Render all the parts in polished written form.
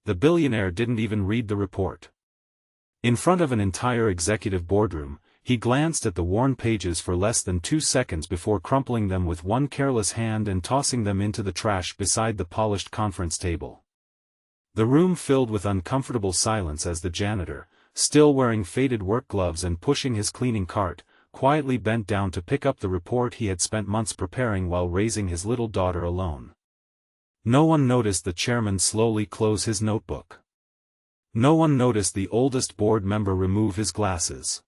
the billionaire didn't even read the report. In front of an entire executive boardroom, he glanced at the worn pages for less than 2 seconds before crumpling them with one careless hand and tossing them into the trash beside the polished conference table. The room filled with uncomfortable silence as the janitor, still wearing faded work gloves and pushing his cleaning cart, quietly bent down to pick up the report he had spent months preparing while raising his little daughter alone. No one noticed the chairman slowly close his notebook. No one noticed the oldest board member remove his glasses.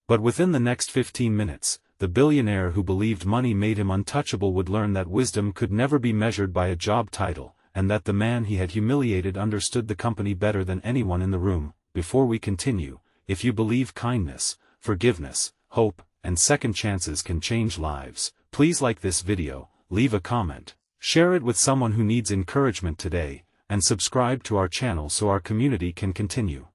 But within the next 15 minutes, the billionaire who believed money made him untouchable would learn that wisdom could never be measured by a job title, and that the man he had humiliated understood the company better than anyone in the room. Before we continue, if you believe kindness, forgiveness, hope, and second chances can change lives, please like this video, leave a comment, share it with someone who needs encouragement today, and subscribe to our channel so our community can continue.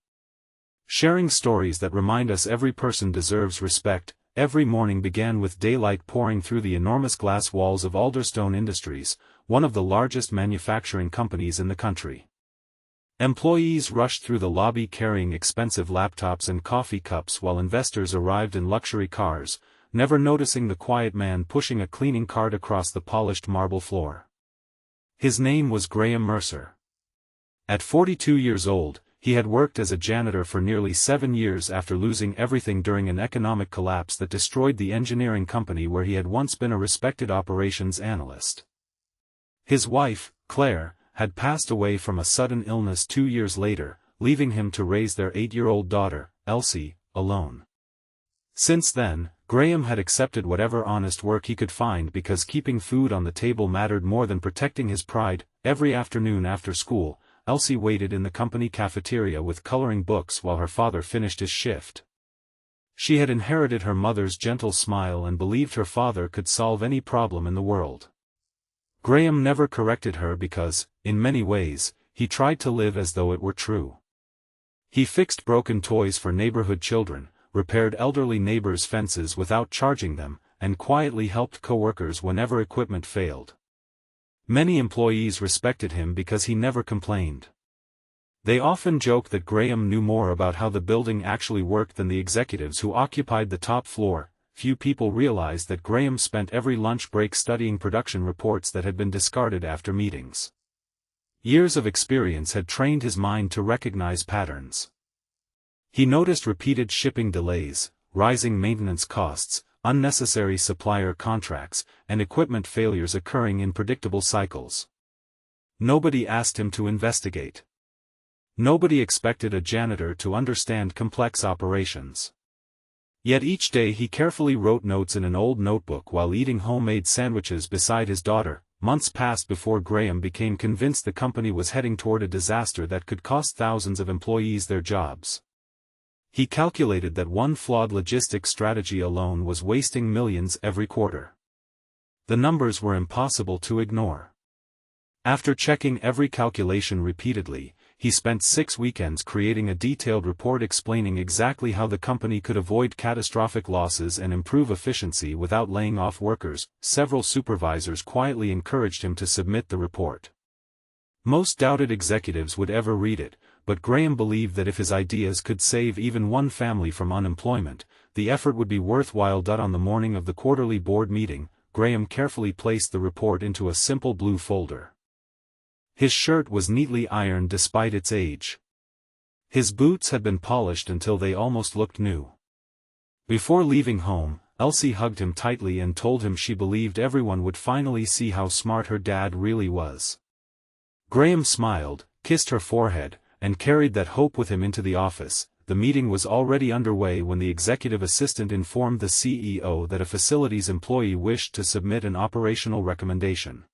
Sharing stories that remind us every person deserves respect. Every morning began with daylight pouring through the enormous glass walls of Alderstone Industries, one of the largest manufacturing companies in the country. Employees rushed through the lobby carrying expensive laptops and coffee cups while investors arrived in luxury cars, never noticing the quiet man pushing a cleaning cart across the polished marble floor. His name was Graham Mercer. At 42 years old, he had worked as a janitor for nearly 7 years after losing everything during an economic collapse that destroyed the engineering company where he had once been a respected operations analyst. His wife, Claire, had passed away from a sudden illness 2 years later, leaving him to raise their 8-year-old daughter, Elsie, alone. Since then, Graham had accepted whatever honest work he could find because keeping food on the table mattered more than protecting his pride. Every afternoon after school, Elsie waited in the company cafeteria with coloring books while her father finished his shift. She had inherited her mother's gentle smile and believed her father could solve any problem in the world. Graham never corrected her because, in many ways, he tried to live as though it were true. He fixed broken toys for neighborhood children, repaired elderly neighbors' fences without charging them, and quietly helped coworkers whenever equipment failed. Many employees respected him because he never complained. They often joked that Graham knew more about how the building actually worked than the executives who occupied the top floor. Few people realized that Graham spent every lunch break studying production reports that had been discarded after meetings. Years of experience had trained his mind to recognize patterns. He noticed repeated shipping delays, rising maintenance costs, unnecessary supplier contracts, and equipment failures occurring in predictable cycles. Nobody asked him to investigate. Nobody expected a janitor to understand complex operations. Yet each day he carefully wrote notes in an old notebook while eating homemade sandwiches beside his daughter. Months passed before Graham became convinced the company was heading toward a disaster that could cost thousands of employees their jobs. He calculated that one flawed logistics strategy alone was wasting millions every quarter. The numbers were impossible to ignore. After checking every calculation repeatedly, he spent 6 weekends creating a detailed report explaining exactly how the company could avoid catastrophic losses and improve efficiency without laying off workers. Several supervisors quietly encouraged him to submit the report. Most doubted executives would ever read it, but Graham believed that if his ideas could save even one family from unemployment, the effort would be worthwhile. On the morning of the quarterly board meeting, Graham carefully placed the report into a simple blue folder. His shirt was neatly ironed despite its age. His boots had been polished until they almost looked new. Before leaving home, Elsie hugged him tightly and told him she believed everyone would finally see how smart her dad really was. Graham smiled, kissed her forehead, and carried that hope with him into the office. The meeting was already underway when the executive assistant informed the CEO that a facilities employee wished to submit an operational recommendation.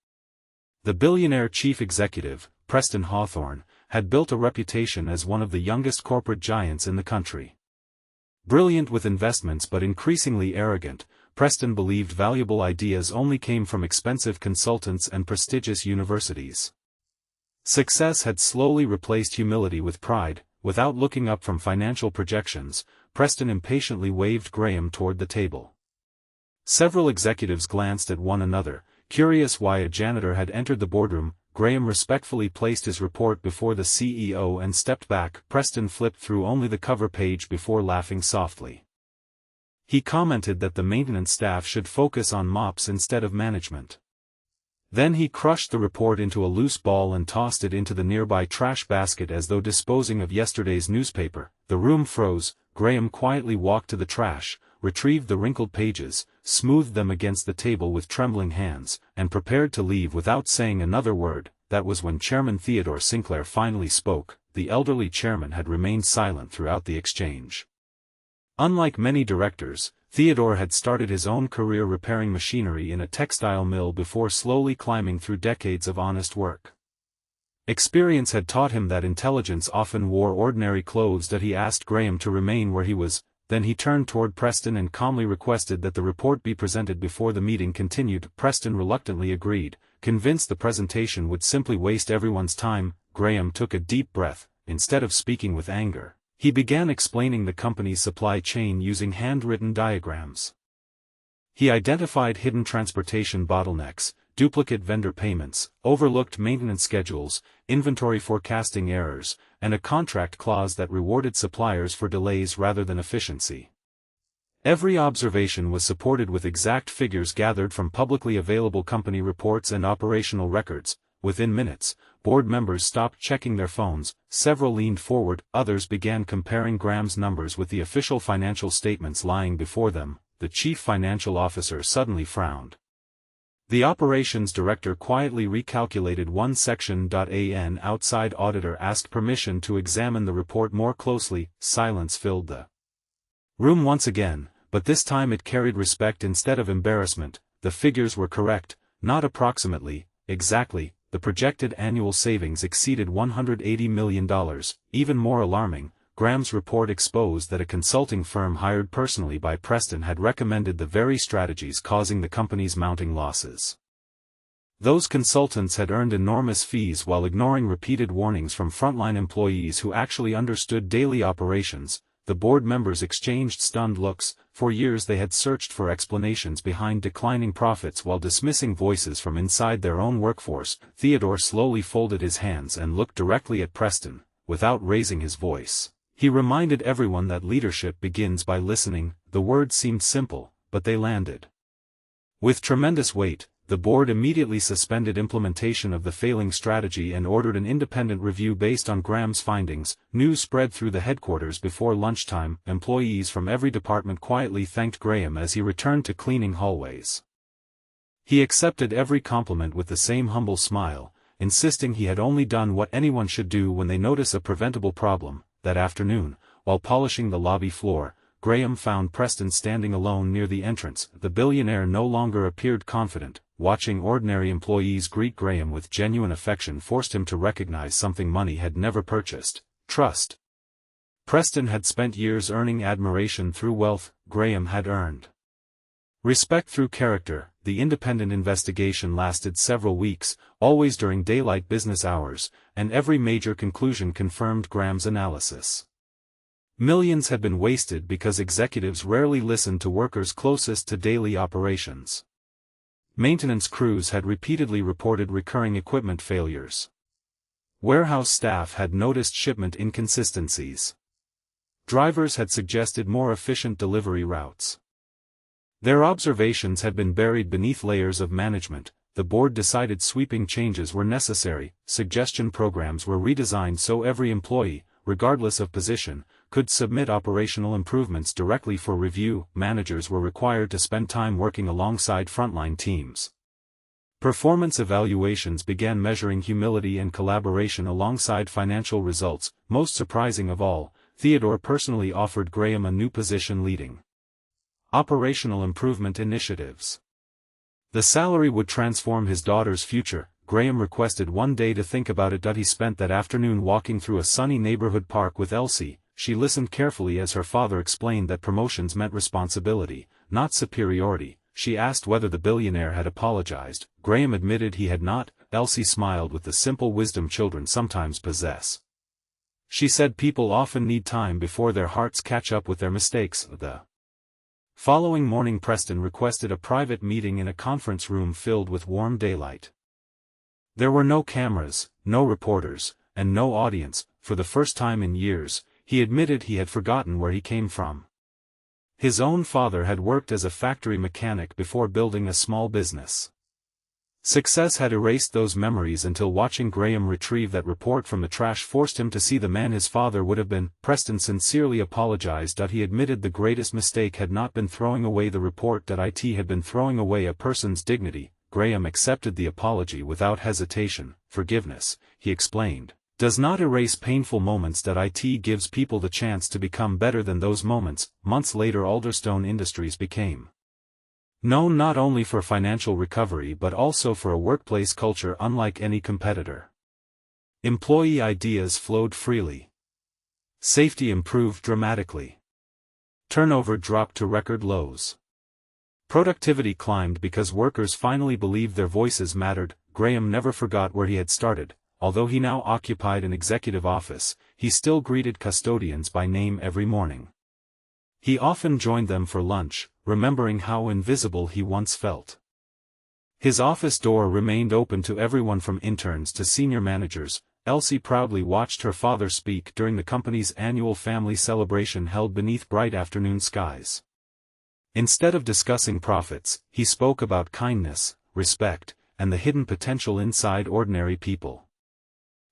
The billionaire chief executive, Preston Hawthorne, had built a reputation as one of the youngest corporate giants in the country. Brilliant with investments but increasingly arrogant, Preston believed valuable ideas only came from expensive consultants and prestigious universities. Success had slowly replaced humility with pride. Without looking up from financial projections, Preston impatiently waved Graham toward the table. Several executives glanced at one another, curious why a janitor had entered the boardroom. Graham respectfully placed his report before the CEO and stepped back. Preston flipped through only the cover page before laughing softly. He commented that the maintenance staff should focus on mops instead of management. Then he crushed the report into a loose ball and tossed it into the nearby trash basket as though disposing of yesterday's newspaper. The room froze. Graham quietly walked to the trash, retrieved the wrinkled pages, smoothed them against the table with trembling hands, and prepared to leave without saying another word. That was when Chairman Theodore Sinclair finally spoke. The elderly chairman had remained silent throughout the exchange. Unlike many directors, Theodore had started his own career repairing machinery in a textile mill before slowly climbing through decades of honest work. Experience had taught him that intelligence often wore ordinary clothes. That he asked Graham to remain where he was. Then he turned toward Preston and calmly requested that the report be presented before the meeting continued. Preston reluctantly agreed, convinced the presentation would simply waste everyone's time. Graham took a deep breath. Instead of speaking with anger, he began explaining the company's supply chain using handwritten diagrams. He identified hidden transportation bottlenecks, duplicate vendor payments, overlooked maintenance schedules, inventory forecasting errors, and a contract clause that rewarded suppliers for delays rather than efficiency. Every observation was supported with exact figures gathered from publicly available company reports and operational records. Within minutes, board members stopped checking their phones, several leaned forward, others began comparing Graham's numbers with the official financial statements lying before them. The chief financial officer suddenly frowned. The operations director quietly recalculated one section. An outside auditor asked permission to examine the report more closely. Silence filled the room once again, but this time it carried respect instead of embarrassment. The figures were correct, not approximately, exactly. The projected annual savings exceeded $180 million. Even more alarming, Graham's report exposed that a consulting firm hired personally by Preston had recommended the very strategies causing the company's mounting losses. Those consultants had earned enormous fees while ignoring repeated warnings from frontline employees who actually understood daily operations. The board members exchanged stunned looks. For years they had searched for explanations behind declining profits while dismissing voices from inside their own workforce. Theodore slowly folded his hands and looked directly at Preston, without raising his voice. He reminded everyone that leadership begins by listening. The words seemed simple, but they landed with tremendous weight. The board immediately suspended implementation of the failing strategy and ordered an independent review based on Graham's findings. News spread through the headquarters before lunchtime. Employees from every department quietly thanked Graham as he returned to cleaning hallways. He accepted every compliment with the same humble smile, insisting he had only done what anyone should do when they notice a preventable problem. That afternoon, while polishing the lobby floor, Graham found Preston standing alone near the entrance. The billionaire no longer appeared confident. Watching ordinary employees greet Graham with genuine affection forced him to recognize something money had never purchased: trust. Preston had spent years earning admiration through wealth. Graham had earned respect through character. The independent investigation lasted several weeks, always during daylight business hours, and every major conclusion confirmed Graham's analysis. Millions had been wasted because executives rarely listened to workers closest to daily operations. Maintenance crews had repeatedly reported recurring equipment failures. Warehouse staff had noticed shipment inconsistencies. Drivers had suggested more efficient delivery routes. Their observations had been buried beneath layers of management. The board decided sweeping changes were necessary. Suggestion programs were redesigned so every employee, regardless of position, could submit operational improvements directly for review. Managers were required to spend time working alongside frontline teams. Performance evaluations began measuring humility and collaboration alongside financial results. Most surprising of all, Theodore personally offered Graham a new position leading operational improvement initiatives. The salary would transform his daughter's future. Graham requested one day to think about it. He spent that afternoon walking through a sunny neighborhood park with Elsie. She listened carefully as her father explained that promotions meant responsibility, not superiority. She asked whether the billionaire had apologized. Graham admitted he had not. Elsie smiled with the simple wisdom children sometimes possess. She said people often need time before their hearts catch up with their mistakes. The following morning Preston requested a private meeting in a conference room filled with warm daylight. There were no cameras, no reporters, and no audience. For the first time in years, he admitted he had forgotten where he came from. His own father had worked as a factory mechanic before building a small business. Success had erased those memories until watching Graham retrieve that report from the trash forced him to see the man his father would have been. Preston sincerely apologized. He admitted the greatest mistake had not been throwing away the report, it had been throwing away a person's dignity. Graham accepted the apology without hesitation. Forgiveness, he explained, does not erase painful moments. It gives people the chance to become better than those moments. Months later, Alderstone Industries became known not only for financial recovery but also for a workplace culture unlike any competitor. Employee ideas flowed freely. Safety improved dramatically. Turnover dropped to record lows. Productivity climbed because workers finally believed their voices mattered. Graham never forgot where he had started. Although he now occupied an executive office, he still greeted custodians by name every morning. He often joined them for lunch, remembering how invisible he once felt. His office door remained open to everyone from interns to senior managers. Elsie proudly watched her father speak during the company's annual family celebration held beneath bright afternoon skies. Instead of discussing profits, he spoke about kindness, respect, and the hidden potential inside ordinary people.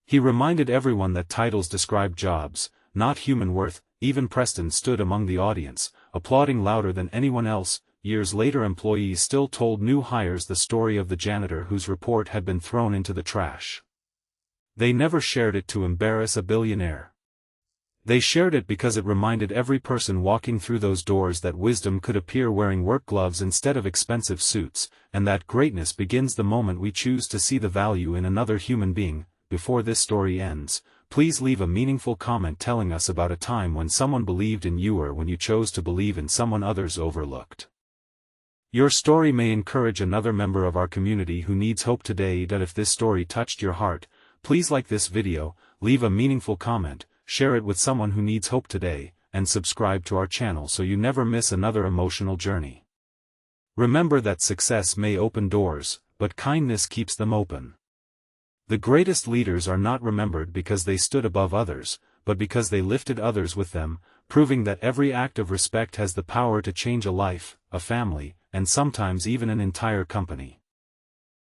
He reminded everyone that titles describe jobs, not human worth. Even Preston stood among the audience, applauding louder than anyone else. Years later, employees still told new hires the story of the janitor whose report had been thrown into the trash. They never shared it to embarrass a billionaire. They shared it because it reminded every person walking through those doors that wisdom could appear wearing work gloves instead of expensive suits, and that greatness begins the moment we choose to see the value in another human being. Before this story ends, please leave a meaningful comment telling us about a time when someone believed in you or when you chose to believe in someone others overlooked. Your story may encourage another member of our community who needs hope today. If this story touched your heart, please like this video, leave a meaningful comment, share it with someone who needs hope today, and subscribe to our channel so you never miss another emotional journey. Remember that success may open doors, but kindness keeps them open. The greatest leaders are not remembered because they stood above others, but because they lifted others with them, proving that every act of respect has the power to change a life, a family, and sometimes even an entire company.